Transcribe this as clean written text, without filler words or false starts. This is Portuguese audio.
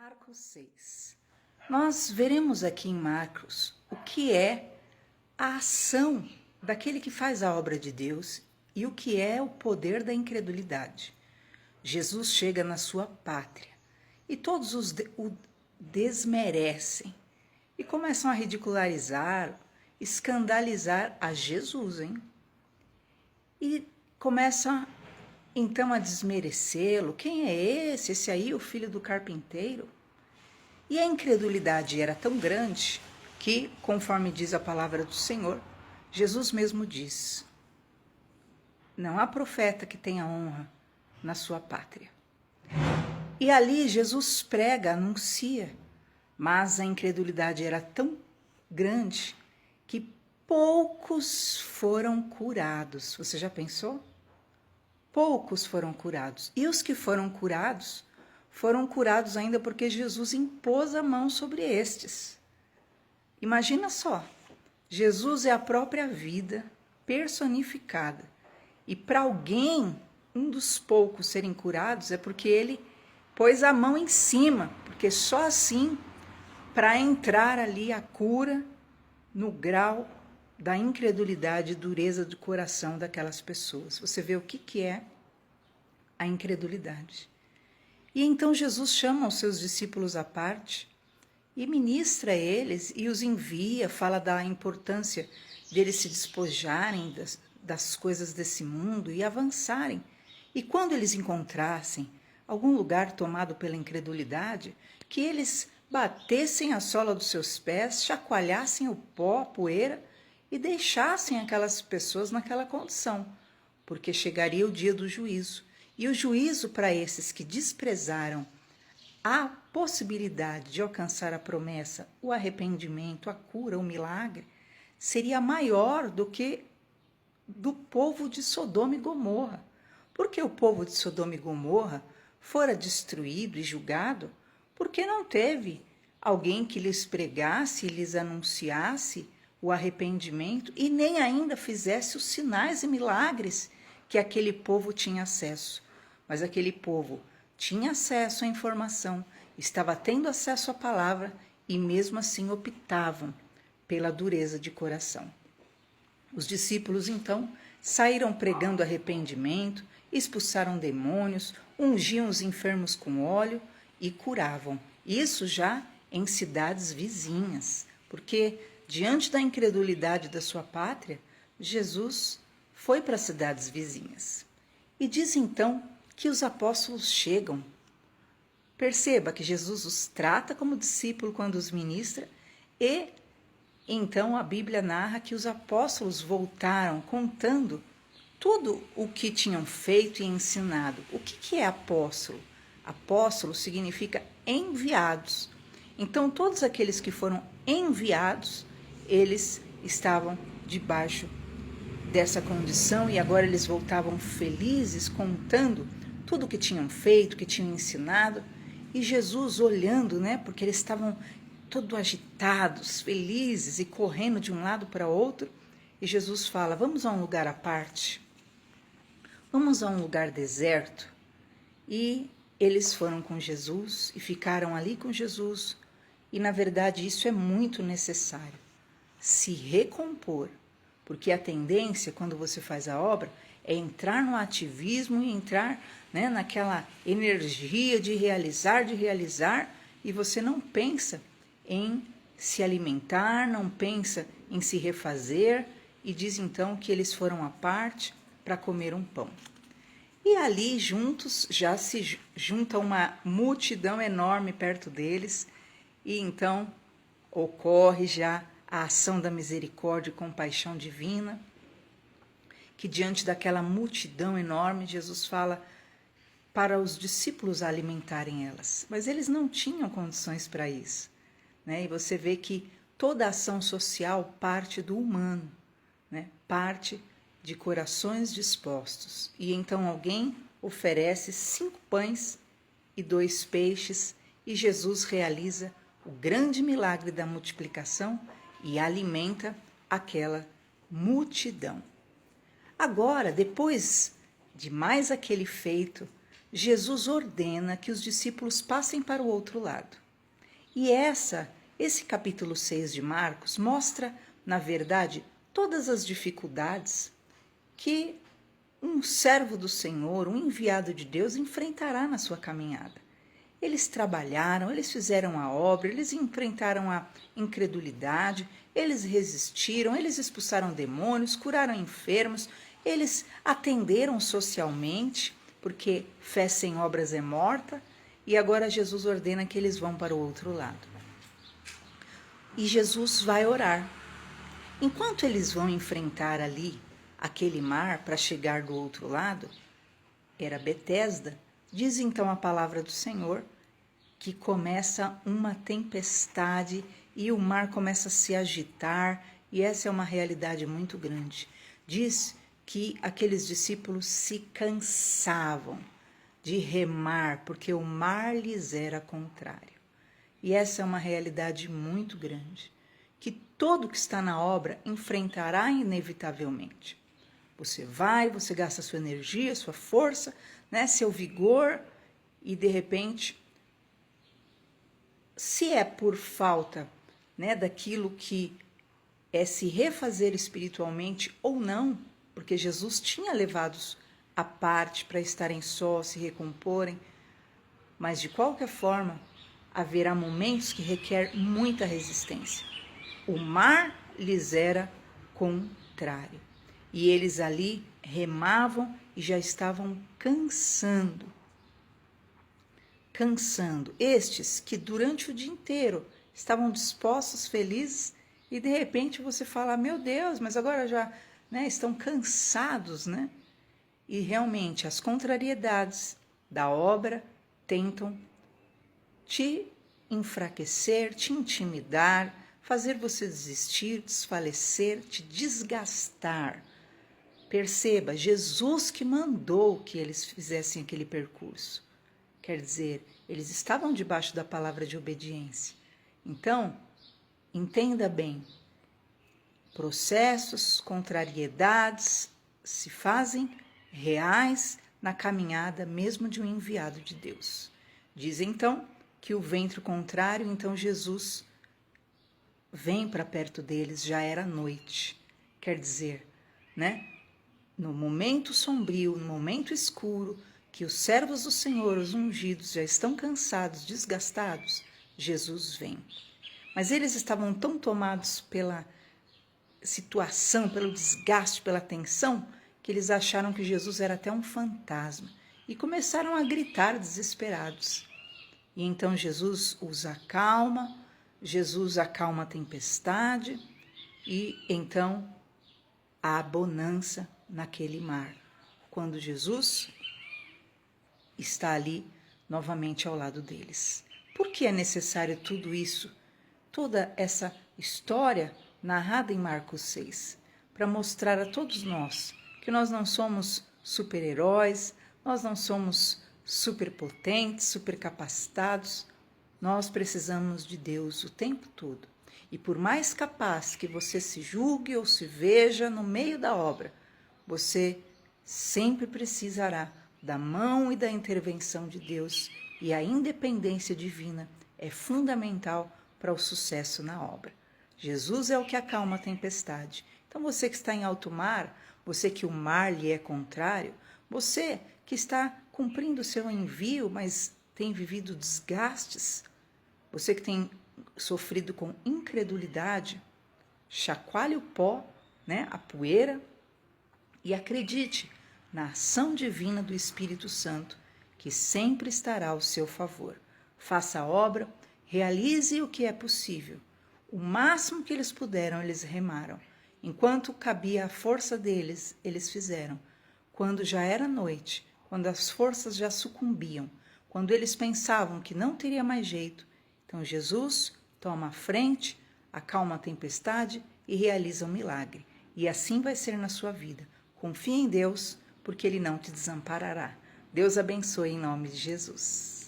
Marcos 6. Nós veremos aqui em Marcos o que é a ação daquele que faz a obra de Deus e o que é o poder da incredulidade. Jesus chega na sua pátria e todos o desmerecem e começam a ridicularizar, escandalizar a Jesus, hein? E começam então a desmerecê-lo. Quem é esse? Esse aí, o filho do carpinteiro? E a incredulidade era tão grande que, conforme diz a palavra do Senhor, Jesus mesmo diz: não há profeta que tenha honra na sua pátria. E ali Jesus prega, anuncia, mas a incredulidade era tão grande que poucos foram curados. Você já pensou? Poucos foram curados. E os que foram curados ainda porque Jesus impôs a mão sobre estes. Imagina só, Jesus é a própria vida personificada. E para alguém, um dos poucos serem curados é porque ele pôs a mão em cima, porque só assim, para entrar ali a cura no grau da incredulidade e dureza do coração daquelas pessoas. Você vê o que é a incredulidade. E então Jesus chama os seus discípulos à parte e ministra a eles e os envia, fala da importância deles se despojarem das coisas desse mundo e avançarem. E quando eles encontrassem algum lugar tomado pela incredulidade, que eles batessem a sola dos seus pés, chacoalhassem o pó, a poeira e deixassem aquelas pessoas naquela condição, porque chegaria o dia do juízo. E o juízo para esses que desprezaram a possibilidade de alcançar a promessa, o arrependimento, a cura, o milagre, seria maior do que do povo de Sodoma e Gomorra. Porque o povo de Sodoma e Gomorra fora destruído e julgado porque não teve alguém que lhes pregasse e lhes anunciasse o arrependimento e nem ainda fizesse os sinais e milagres que aquele povo tinha acesso. Mas aquele povo tinha acesso à informação, estava tendo acesso à palavra e mesmo assim optavam pela dureza de coração. Os discípulos então saíram pregando arrependimento, expulsaram demônios, ungiam os enfermos com óleo e curavam. Isso já em cidades vizinhas, porque diante da incredulidade da sua pátria, Jesus foi para cidades vizinhas. E diz então que os apóstolos chegam. Perceba que Jesus os trata como discípulo quando os ministra e então a Bíblia narra que os apóstolos voltaram contando tudo o que tinham feito e ensinado. O que é apóstolo? Apóstolo significa enviados. Então todos aqueles que foram enviados, eles estavam debaixo dessa condição e agora eles voltavam felizes contando tudo o que tinham feito, que tinham ensinado, e Jesus olhando, né, porque eles estavam todos agitados, felizes e correndo de um lado para outro, e Jesus fala: vamos a um lugar à parte, vamos a um lugar deserto. E eles foram com Jesus e ficaram ali com Jesus, e na verdade isso é muito necessário, se recompor, porque a tendência quando você faz a obra é entrar no ativismo e entrar, né, naquela energia de realizar, e você não pensa em se alimentar, não pensa em se refazer, e diz então que eles foram à parte para comer um pão. E ali juntos já se junta uma multidão enorme perto deles, e então ocorre já a ação da misericórdia e compaixão divina, que diante daquela multidão enorme, Jesus fala para os discípulos alimentarem elas. Mas eles não tinham condições para isso, né? E você vê que toda ação social parte do humano, né? Parte de corações dispostos. E então alguém oferece 5 pães e 2 peixes, e Jesus realiza o grande milagre da multiplicação e alimenta aquela multidão. Agora, depois de mais aquele feito, Jesus ordena que os discípulos passem para o outro lado. E esse capítulo 6 de Marcos mostra, na verdade, todas as dificuldades que um servo do Senhor, um enviado de Deus, enfrentará na sua caminhada. Eles trabalharam, eles fizeram a obra, eles enfrentaram a incredulidade, eles resistiram, eles expulsaram demônios, curaram enfermos, eles atenderam socialmente, porque fé sem obras é morta, e agora Jesus ordena que eles vão para o outro lado. E Jesus vai orar. Enquanto eles vão enfrentar ali aquele mar para chegar do outro lado, era Betesda, diz então a palavra do Senhor, que começa uma tempestade e o mar começa a se agitar, e essa é uma realidade muito grande. Diz que aqueles discípulos se cansavam de remar, porque o mar lhes era contrário. E essa é uma realidade muito grande, que todo que está na obra enfrentará inevitavelmente. Você gasta sua energia, sua força, né, seu vigor, e de repente, se é por falta, né, daquilo que é se refazer espiritualmente ou não, porque Jesus tinha levado-os à parte para estarem só, se recomporem, mas de qualquer forma, haverá momentos que requer muita resistência. O mar lhes era contrário. E eles ali remavam e já estavam cansando. Estes que durante o dia inteiro estavam dispostos, felizes, e de repente você fala, meu Deus, mas agora já, né, estão cansados, né? E realmente as contrariedades da obra tentam te enfraquecer, te intimidar, fazer você desistir, desfalecer, te desgastar. Perceba, Jesus que mandou que eles fizessem aquele percurso. Quer dizer, eles estavam debaixo da palavra de obediência. Então, entenda bem, processos, contrariedades se fazem reais na caminhada mesmo de um enviado de Deus. Diz então que o vento contrário, então Jesus vem para perto deles, já era noite. Quer dizer, né? No momento sombrio, no momento escuro, que os servos do Senhor, os ungidos, já estão cansados, desgastados, Jesus vem. Mas eles estavam tão tomados pela situação, pelo desgaste, pela tensão, que eles acharam que Jesus era até um fantasma e começaram a gritar desesperados. E então Jesus os acalma, Jesus acalma a tempestade e então há bonança naquele mar, quando Jesus está ali novamente ao lado deles. Por que é necessário tudo isso? Toda essa história narrada em Marcos 6, para mostrar a todos nós que nós não somos super-heróis, nós não somos superpotentes, supercapacitados, nós precisamos de Deus o tempo todo. E por mais capaz que você se julgue ou se veja no meio da obra, você sempre precisará da mão e da intervenção de Deus, e a independência divina é fundamental para o sucesso na obra. Jesus é o que acalma a tempestade. Então você que está em alto mar, você que o mar lhe é contrário, você que está cumprindo o seu envio, mas tem vivido desgastes, você que tem sofrido com incredulidade, chacoalhe o pó, né, a poeira, e acredite na ação divina do Espírito Santo, que sempre estará ao seu favor. Faça a obra, realize o que é possível. O máximo que eles puderam, eles remaram. Enquanto cabia a força deles, eles fizeram. Quando já era noite, quando as forças já sucumbiam, quando eles pensavam que não teria mais jeito, então Jesus toma a frente, acalma a tempestade e realiza um milagre. E assim vai ser na sua vida. Confie em Deus, porque Ele não te desamparará. Deus abençoe em nome de Jesus.